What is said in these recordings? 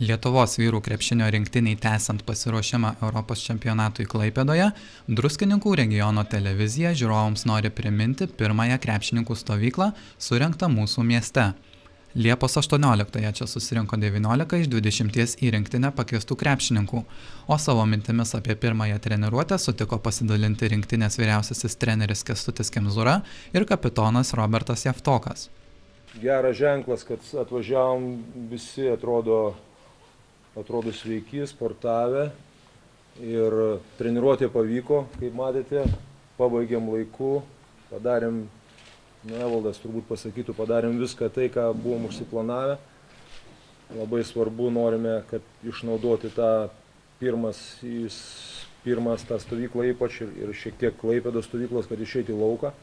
Lietuvos vyrų krepšinio rinktiniai tęsiant pasiruošimą Europos čempionatui Klaipėdoje, Druskininkų regiono televizija žiūrovams nori priminti pirmąją krepšininkų stovyklą surengtą mūsų mieste. Liepos 18-ąją čia susirinko 19 iš 20 į rinktinę pakviestų krepšininkų, o savo mintimis apie pirmąją treniruotę sutiko pasidalinti rinktinės vyriausiasis treneris Kęstutis Kemzūra ir kapitonas Robertas Javtokas. Geras ženklas, kad atvažiavom visi atrodo sveiki, sportavę ir treniruotė pavyko, kaip matėte, pabaigėm laiku, padarėm, Evaldas turbūt pasakytų, padarėm viską tai, ką buvom užsiplanavę. Labai svarbu, norime, kad išnaudoti tą pirmas tą stovyklą ypač ir šiek tiek Klaipėdos stovyklos, kad išeiti į lauką,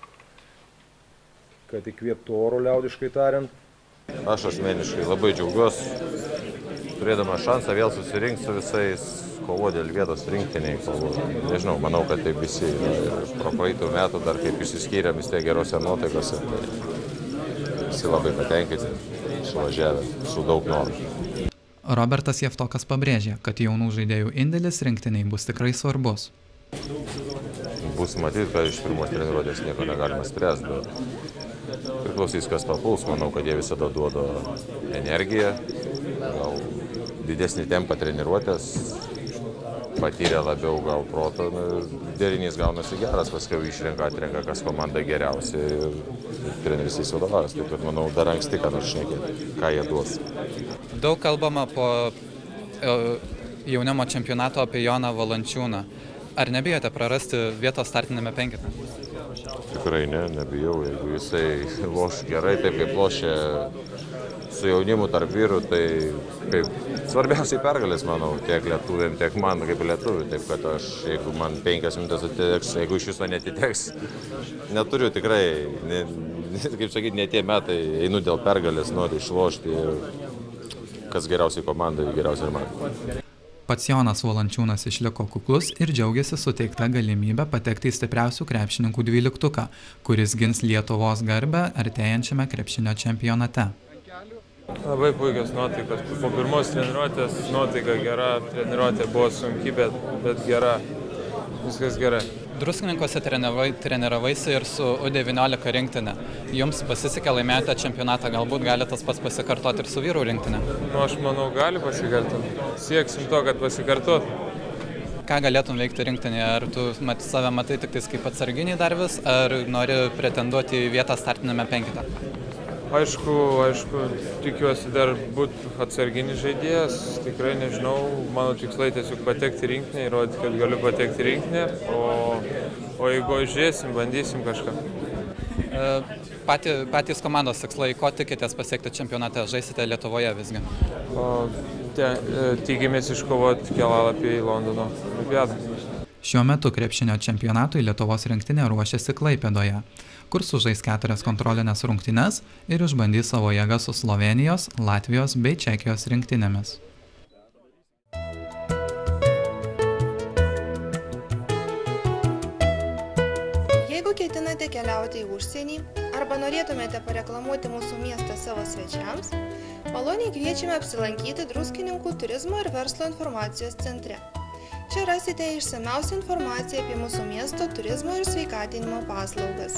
kad įkvėptų oro, liaudiškai tariant. Aš asmeniškai labai džiaugiuosi, turėdamas šansą vėl susirinkti su visais, kovo dėl vietos rinktiniai. Nežinau, manau, kad taip visi ir pro praeitų metų dar kaip išsiskyrėm vis tiek gerose nuotaikose. Visi labai patenkinti, suvažiavę su daug norų. Robertas Javtokas pabrėžė, kad jaunų žaidėjų indėlis rinktiniai bus tikrai svarbus. Bus matyti, kad iš pirmos treniruotės nieko negalima spręsti, bet priklausys, kas papuls. Manau, kad jie visada duoda energiją, gal didesnį tempą treniruotės, patyrė labiau gal proto, derinys gaunasi geras, paskui išrenka, atrenka, kas komanda geriausia ir treneris jais vadovas. Taip, kad manau, dar anksti ką nors šnekėti, ką jie duos. Daug kalbama po jaunimo čempionato apie Joną Valančiūną. Ar nebijote prarasti vietos startinėme penkete? Tikrai nebijau. Jeigu jisai loš gerai, taip kaip lošia su jaunimu tarp vyrų, tai svarbiausiai pergalės, manau, tiek lietuviam, tiek man kaip lietuviu. Taip kad aš, jeigu man 5 minutės atiteks, jeigu iš viso netiteks, neturiu tikrai, kaip sakyti, ne tie metai, einu dėl pergalės, noriu išlošti ir kas geriausiai komandai, geriausiai ir man. Pats Jonas Valančiūnas išliko kuklus ir džiaugiasi suteikta galimybė patekti į stipriausių krepšininkų 12-tuką, kuris gins Lietuvos garbę artėjančiame krepšinio čempionate. Labai puikios nuotaikos. Po pirmos treniruotės nuotaika gera, treniruotė buvo sunki, bet gera. Viskas gerai. Druskininkuose treniravaisi ir su U19 rinktinė. Jums pasisekė, laimėjote čempionatą, galbūt gali tas pats pasikartoti ir su vyrų rinktinė? Aš manau, gali pasikartoti. Sieksim to, kad pasikartot. Ką galėtum veikti rinktinėje? Ar tu save matai tik kaip atsarginį dar vis, ar nori pretenduoti į vietą startinėme penkete? Aišku, tikiuosi dar būti atsarginis žaidėjas, tikrai nežinau, mano tikslai tiesiog patekti rinktinę, įrodyti, kad galiu patekti rinktinę, o jeigu žiūrėsim, bandysim kažką. Patys komandos tikslai, ko tikitės pasiekti čempionate, žaisite Lietuvoje visgi? Tikimės iškovoti kelialapį į Londono olimpiadą. Šiuo metu krepšinio čempionatui Lietuvos rinktinė ruošiasi Klaipėdoje, kur sužais 4 kontrolinės rungtynes ir išbandys savo jėgą su Slovėnijos, Latvijos bei Čekijos rinktinėmis. Jeigu ketinate keliauti į užsienį arba norėtumėte pareklamuoti mūsų miestą savo svečiams, maloniai kviečiame apsilankyti Druskininkų turizmo ir verslo informacijos centre. Čia rasite išsamiausią informaciją apie mūsų miesto turizmo ir sveikatinimo paslaugas.